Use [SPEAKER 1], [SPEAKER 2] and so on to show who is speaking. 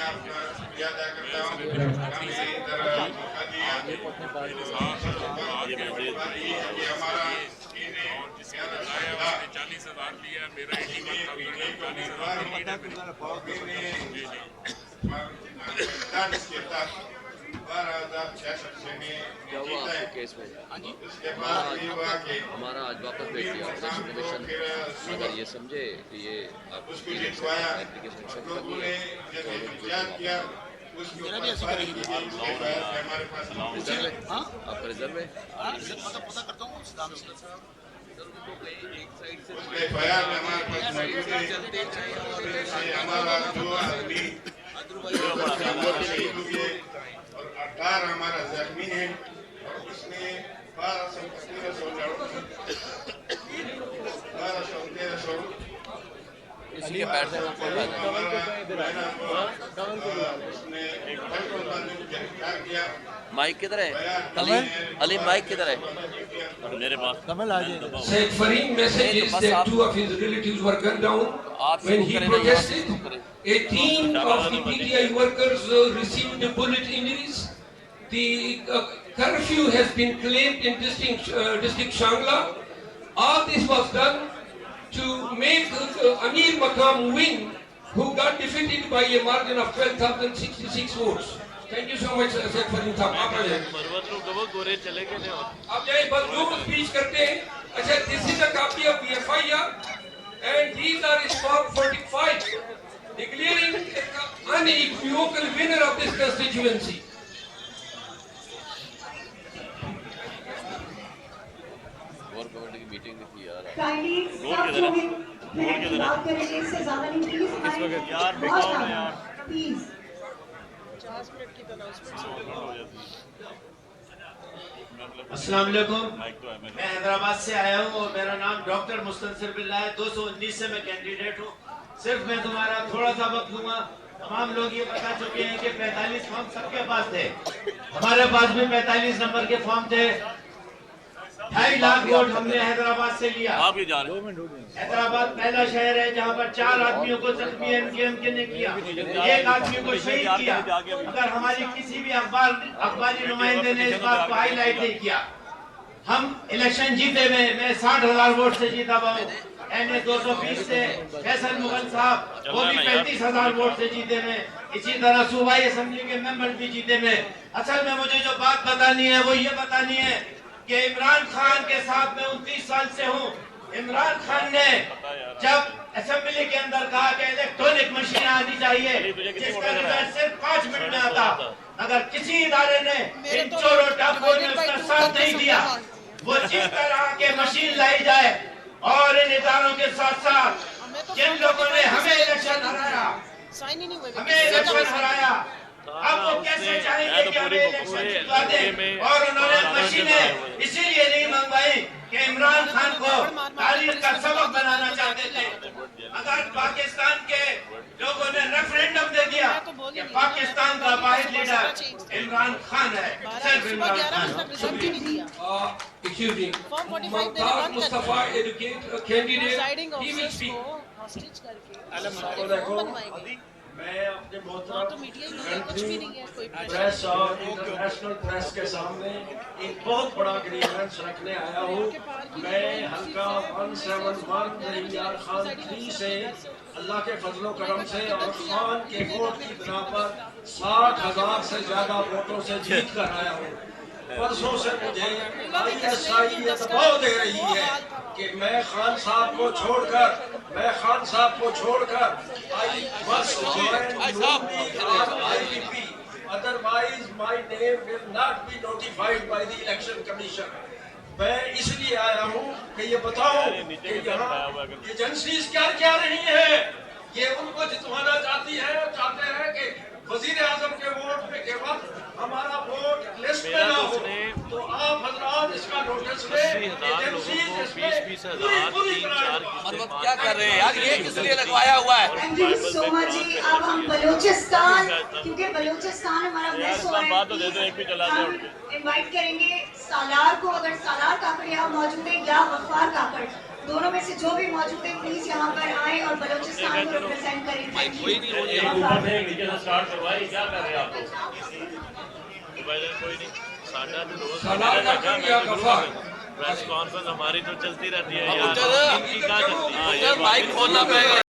[SPEAKER 1] आपका शुक्रिया अदा करता हूँ, हमें इधर मौका दिया। कि हमारा
[SPEAKER 2] जिसने 40,000 लिया, मेरा
[SPEAKER 1] 12,066 में जीता है।
[SPEAKER 3] केस में
[SPEAKER 1] उसके बाद ये हुआ कि
[SPEAKER 3] हमारा आज वापस भेज दिया कमीशन, अगर ये समझे कि ये आप
[SPEAKER 1] उसको जितवाया, लोगों ने जब इंतजार किया, उसके ऊपर फायर की गई। उसके बाद हमारे पास
[SPEAKER 3] आपका रिजल्ट में
[SPEAKER 1] उसके फायर में हमारे पास मौजूद है। हमारा 2 आदमी शहीद हुए और 18 हमारा जख्मी है, और उसमें 1200
[SPEAKER 3] इसलिए बैठ रहे माइक किधर है? अली माइक किधर है? मेरे पास
[SPEAKER 4] Said Fareed messages that 2 of his relatives were gunned down when he protested. 18 of the PTI workers received bullet injuries. The curfew has been claimed in district Shangla. All this was done to make Amir Maqam win, who got defeated by a margin of 12,066 votes. Thank you so much, Said Fareed साहब। आप आ जाइए। अब जाइए, बस जो speech करते हैं। अच्छा, this is a copy of the FIR, and these are Stock 45, declaring unequivocal winner of this constituency.
[SPEAKER 3] Government की मीटिंग थी यार।
[SPEAKER 5] Kindly stop moving. बात करेंगे, इससे ज़्यादा नहीं, please. Please.
[SPEAKER 6] 50 मिनट की अनाउंसमेंट
[SPEAKER 7] अस्सलाम वालेकुम। मैं हैदराबाद से आया हूँ और मेरा नाम डॉक्टर मुस्तनसिर बिल्ला है। 219 से मैं कैंडिडेट हूँ। सिर्फ मैं तुम्हारा थोड़ा सा वक्त लूँगा। तमाम लोग ये बता चुके हैं कि 45 फॉर्म सबके पास थे, हमारे पास भी 45 नंबर के फॉर्म थे। 2.5 लाख वोट हमने हैदराबाद से लिया। हैदराबाद पहला शहर है जहाँ पर 4 आदमियों को जख्मी एमके ने किया, 1 आदमी को शहीद किया। अगर हमारी किसी भी अखबारी नुमाइंदे ने इस बात को हाईलाइट नहीं किया। हम इलेक्शन जीते हुए, मैं 60,000 वोट से जीता हुआ हूँ। NA 220 से फैसल मुगल साहब, वो भी 35,000 वोट से जीते हुए। इसी तरह सूबाई असेंबली के मेंबर भी जीते हुए। असल में मुझे जो बात बतानी है वो ये बतानी है कि इमरान खान के साथ मैं 29 साल से हूँ। इमरान खान ने जब असेंबली के अंदर कहा कि इलेक्ट्रॉनिक मशीन आनी चाहिए, जिसका रिजल्ट सिर्फ 5 मिनट में आता, अगर किसी इदारे ने इन चोरों टापों ने उसका साथ नहीं दिया, वो जिस तरह के मशीन लाई जाए, और इन इदारों के साथ साथ जिन लोगों ने हमें इलेक्शन हराया, अब वो कैसे चाहेंगे कि हमें इलेक्शन जितवा दें? और उन्होंने मशीनें इसीलिए नहीं मंगवाई कि इमरान खान को तारीख का सबक बनाना चाहते थे। अगर पाकिस्तान के लोगों ने रेफरेंडम दे दिया कि पाकिस्तान का वाहिद लीडर इमरान खान है, सिर्फ Imran Khan.
[SPEAKER 4] Mustafa, educate a candidate, he will speak.
[SPEAKER 8] मैं अपने मोहतरम प्रेस और इंटरनेशनल प्रेस के सामने एक बहुत बड़ा ग्रीवेंस रखने आया हूँ। मैं हल्का 171 इमरान खान 3 से अल्लाह के फजलो करम से और खान के वोट की बिना पर 60,000 से ज्यादा वोटों से जीत कर आया हूँ। परसों से मुझे ISI ये दबाव दे रही है कि मैं खान साहब को छोड़कर I must join IPP, otherwise my name will not be notified by the election commission. मैं इसलिए आया हूँ कि ये बताऊं कि यहाँ एजेंसीज क्या रही है, ये उनको जितवाना चाहते हैं कि वजीर आजम के वोट पे के वक्त हमारा वोट लिस्ट में ना हो, तो आप हजरात इसका नोटिस लें। एजेंसीज इसमें पूरी
[SPEAKER 3] क्या कर रहे हैं यार, ये किस लिए लगवाया हुआ है?
[SPEAKER 5] Thank you so much जी। अब हम बलूचिस्तान, क्योंकि बलूचिस्तान हमारा मिस हो रहा है, हम इनवाइट करेंगे सालार को। अगर सालार काकड़ यहाँ मौजूद है या गफ्फार काकड़, दोनों में से जो भी मौजूद है प्लीज यहाँ पर आए और बलूचिस्तान को रिप्रेजेंट करें। Thank you.
[SPEAKER 3] माइक खोलना पड़ेगा।